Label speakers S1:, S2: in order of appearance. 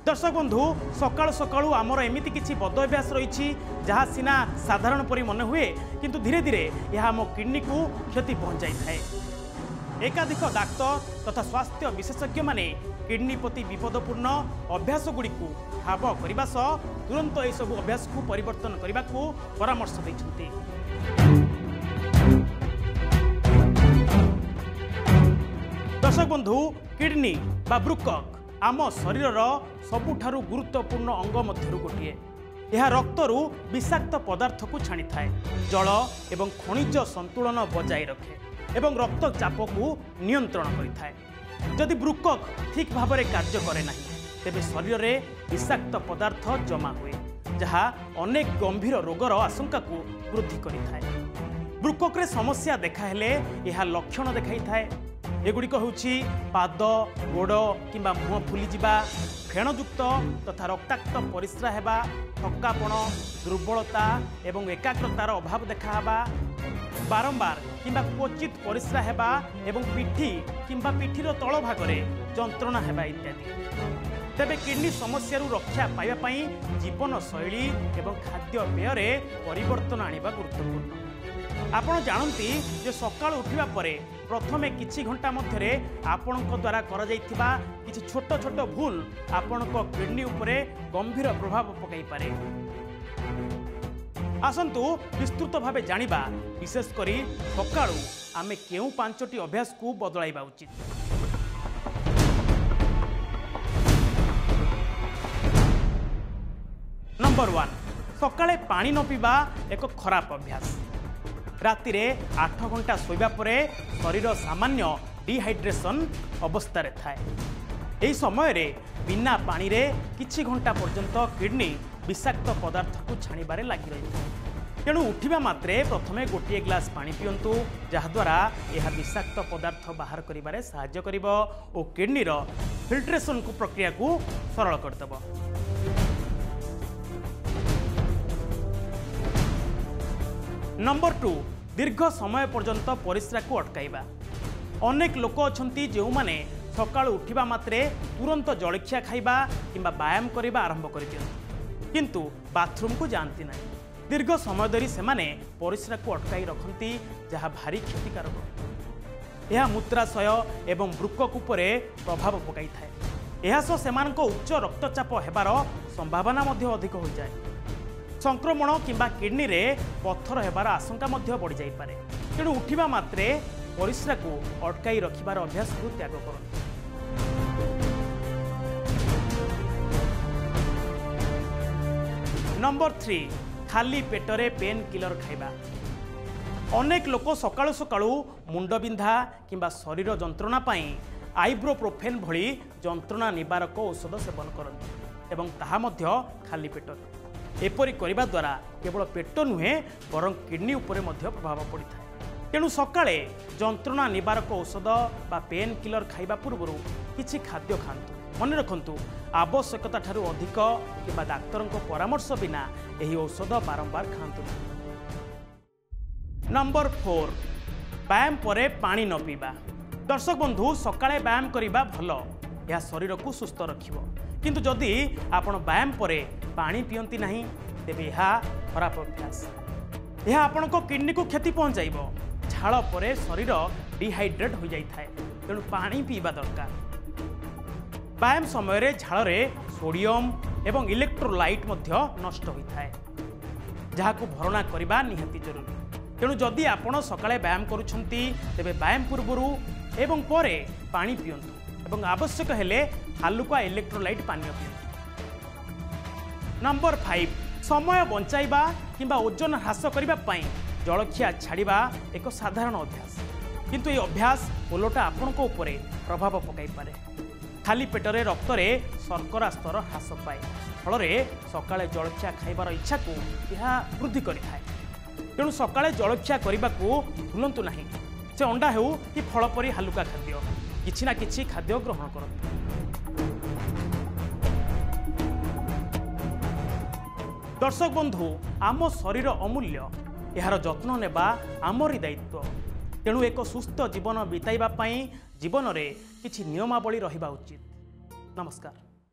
S1: दर्शक बंधु सकाळु सकाळु आमर एमिति किछि बद अभ्यास रही जहाँ सीना साधारण परी मन हुए किंतु धीरे धीरे यह आम किडनी को क्षति पहुंचाई थाए। एकाधिक डाक्तर तथा स्वास्थ्य विशेषज्ञ माने किडनी प्रति विपदपूर्ण अभ्यास गुड़ी ठाब करने सह तुरंत यह सब अभ्यास को परिवर्तन करने को परामर्श देते। दर्शक बंधु किडनी बा वृक्क आम शरीर सबुठारु गुरुत्वपूर्ण अंग मध्यरु गोटे। यह रक्तरु विषाक्त पदार्थ को छाणी थाए, जल एवं खनिज संतुलन बजाय रखे एवं रक्तचाप को नियंत्रण करिथाए। जदि वृक्क ठीक भाव में कार्य करे नहीं तेबे शरीर में विषाक्त पदार्थ जमा हुए जहाँ अनेक गंभीर रोगर आशंका को वृद्धि करिथाए। वृक्क रे समस्या देखाहेले यह लक्षण देखाई थाए। एगुड़िक होउछि पाद गोड़ किंबा मुह फुली जिबा, फेणयुक्त तथा रक्ताक्त परिस्रा हेबा, थकापण, दुर्बलता एवं एकाग्रतार अभाव देखाबा, बारंबार किंबा क्वचित परिस्रा हेबा एवं पिठी किंबा पिठीर तल भागरे जंत्रणा हेबा इत्यादि। तेबे किडनी समस्यारू रक्षा पाइबा पई जीवन शैली एवं खाद्यपेय रे परिवर्तन आनिबा गुरुत्वपूर्ण। आपण जानती जे सकाळ उठिबा परे प्रथमे किछि घंटा मध्यरे आपणक द्वारा करा जाइथिबा किछि छोट छोट भूल आपणक किडनी उपरे गंभीर प्रभाव पकाई पारे। आसंतु विस्तृत भावे जानिबा, विशेष करी सकाळू आमे केउ पांचटी अभ्यास को बदलाइबा उचित। नंबर 1, सकाळे पानी न पीबा एक खराब अभ्यास। राति रे 8 घंटा सोइबा परे शरीर सामान्य डिहाइड्रेशन अवस्था थाए। यही समय रे बिना पानी रे किछि घंटा पर्यंत किडनी विषाक्त पदार्थ को छाणीबारे लगी रही है। तेणु उठिबा मात्रे प्रथमे गोटे ग्लास पानी पियंतु, जहाद्वारा यह विषाक्त पदार्थ बाहर करिबारे सहाय्य करिब और किडनी रो फिल्ट्रेशन को प्रक्रिया को सरल करदेब। नंबर 2, दीर्घ समय पर्यंत परिस्रा को अटकाइबा। अनेक लोक अछंती जो माने सकाळ उठिबा मात्रे तुरंत जलखिया खाइबा किंबा व्यायाम करिबा आरंभ कर दियंती, किंतु बाथरूम को जानती नहीं। दीर्घ समय धरी सेमाने परिस्रा को अटकाई रखती, जहाँ भारी क्षतिकारक। यह मूत्राशय एवं वृक्क उपरे प्रभाव पकाई थाए। यह सह सेमानक उच्च रक्तचाप हेबार संभावना मध्य अधिक हो जाए। संक्रमण किंबा किडनी रे पत्थर हेबार आशंका मध्य बढ़ी जाई पारे। तेणु उठिबा मात्रे परिस्रा को अटकाई रखिबार अभ्यास को त्याग करନ୍ତୁ। नंबर 3, खाली पेटरे पेन किलर खाइबा। अनेक लोक सकाळु सकाळु मुंड बिंधा किंबा शरीर जंत्रणा पाई आइब्रोप्रोफेन भली जंत्रणा निवारक औषध सेवन करନ୍ତି एवं ताहा मध्य खाली पेटरे। एपरी करिबा द्वारा केवल पेट नुहे बरं किडनी उपरे मध्य प्रभाव पड़ी थाए। तेणु सकाळे जंत्रणा निवारक औषध बा पेन किलर खाइबा पूर्व किछि खाद्य खांतु। मन रखंतु, आवश्यकता ठारू अधिक किंबा डाक्तरक परामर्श बिना एही औषध बारंबार खांतु। नंबर 4, व्यायाम परे पानी न पीबा। दर्शक बंधु, सकाळे व्यायाम करिबा भलो, यह शरीर को सुस्थ रखिबो, किंतु जदि आपण व्यायाम परे पानी पियंती नहीं तेबे यह खराब अभ्यास। यह आपण को किडनी को क्षति पहुंचाइबो। झाड़ परे शरीर डिहाइड्रेट हो जाई थाए, तेणु पानी पीबा दरकार। व्यायाम समय रे झाड़ रे सोडियम एवं इलेक्ट्रोलाइट मध्य नष्ट होई थाए, जहाँ को भरणा करबा निहाती जरूरी। तेणु जदि आपण सकाळे व्यायाम करूछंती तेबे व्यायाम पूर्वरु एवं परे पानी पियंतु एवं आवश्यक हेले हालुका इलेक्ट्रोलाइट पानी पियंतु। नंबर 5, समय बंचाइबा किंबा ओजन ह्रास करबा पई जलखिया छाड़िबा एक साधारण अभ्यास, किंतु ये अभ्यास ओलोटा आपणक उपरे प्रभाव पकाई पारे। खाली पेटरे रक्त रे शर्करा स्तर ह्रास पाए, फल सकाळे जलखिया खाइबार इच्छा को यह वृद्धि करिथाए। तेणु सकाळे जलखिया करबा को भूलंतु नहीं। से अंडा हेउ कि फल परी हालुका खाद्य किछि ना किछि खाद्य ग्रहण करନ୍ତୁ। दर्शक बंधु, आम शरीर अमूल्य, यार जत्न नेबा आमरी दायित्व। तेणु एक सुस्थ जीवन बिताइबा पई जीवन रे किछि नियमावली रहिबा उचित। नमस्कार।